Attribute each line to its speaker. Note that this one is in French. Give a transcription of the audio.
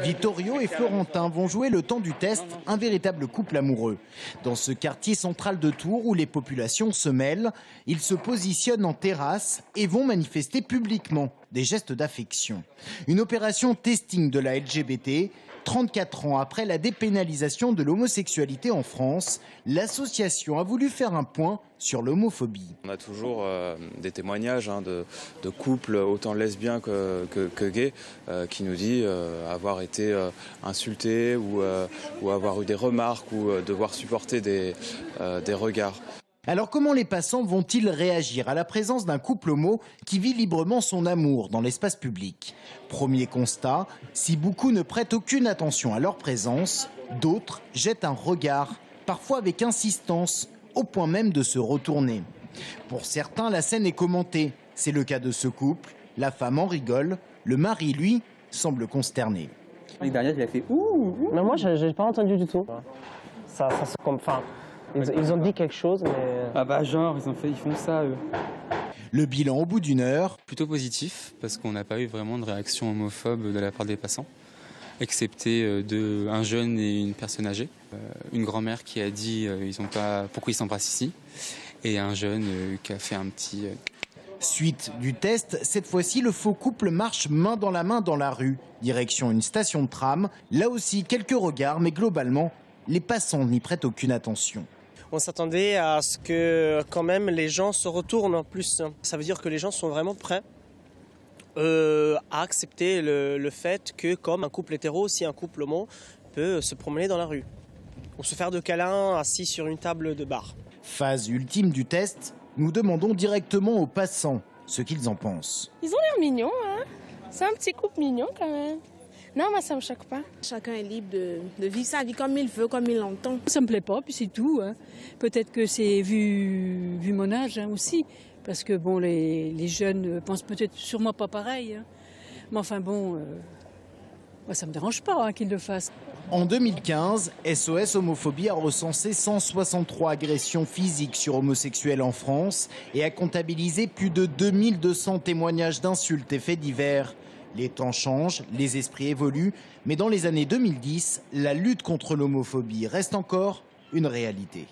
Speaker 1: Vittorio et Florentin vont jouer le temps du test, un véritable couple amoureux. Dans ce quartier central de Tours où les populations se mêlent, ils se positionnent en terrasse et vont manifester publiquement des gestes d'affection. Une opération testing de la LGBT. 34 ans après la dépénalisation de l'homosexualité en France, l'association a voulu faire un point sur l'homophobie.
Speaker 2: On a toujours des témoignages de couples autant lesbiens que gays qui nous disent avoir été insultés ou avoir eu des remarques ou devoir supporter des regards.
Speaker 1: Alors comment les passants vont-ils réagir à la présence d'un couple homo qui vit librement son amour dans l'espace public? Premier constat, si beaucoup ne prêtent aucune attention à leur présence, d'autres jettent un regard, parfois avec insistance, au point même de se retourner. Pour certains, la scène est commentée. C'est le cas de ce couple. La femme en rigole, le mari, lui, semble consterné.
Speaker 3: L'année dernière, il a fait ouh.
Speaker 4: Mais moi, j'ai pas entendu du tout. Ils ont dit quelque chose, mais...
Speaker 3: Ah bah genre, ils font ça, eux.
Speaker 1: Le bilan au bout d'une heure.
Speaker 5: Plutôt positif, parce qu'on n'a pas eu vraiment de réaction homophobe de la part des passants, excepté un jeune et une personne âgée. Une grand-mère qui a dit pourquoi ils s'embrassent ici, et un jeune qui a fait un petit...
Speaker 1: Suite du test, cette fois-ci, le faux couple marche main dans la rue, direction une station de tram. Là aussi, quelques regards, mais globalement, les passants n'y prêtent aucune attention.
Speaker 6: On s'attendait à ce que quand même les gens se retournent en plus. Ça veut dire que les gens sont vraiment prêts à accepter le fait que comme un couple hétéro, aussi un couple homo peut se promener dans la rue ou se faire de câlins assis sur une table de bar.
Speaker 1: Phase ultime du test, nous demandons directement aux passants ce qu'ils en pensent.
Speaker 7: Ils ont l'air mignons, hein. C'est un petit couple mignon quand même. Non, moi, ça me choque pas.
Speaker 8: Chacun est libre de vivre sa vie comme il veut, comme il l'entend.
Speaker 9: Ça me plaît pas, puis c'est tout. Hein. Peut-être que c'est vu mon âge aussi, parce que bon, les jeunes pensent peut-être sûrement pas pareil. Hein. Mais enfin bon, moi, ça me dérange pas qu'ils le fassent.
Speaker 1: En 2015, SOS Homophobie a recensé 163 agressions physiques sur homosexuels en France et a comptabilisé plus de 2200 témoignages d'insultes et faits divers. Les temps changent, les esprits évoluent, mais dans les années 2010, la lutte contre l'homophobie reste encore une réalité.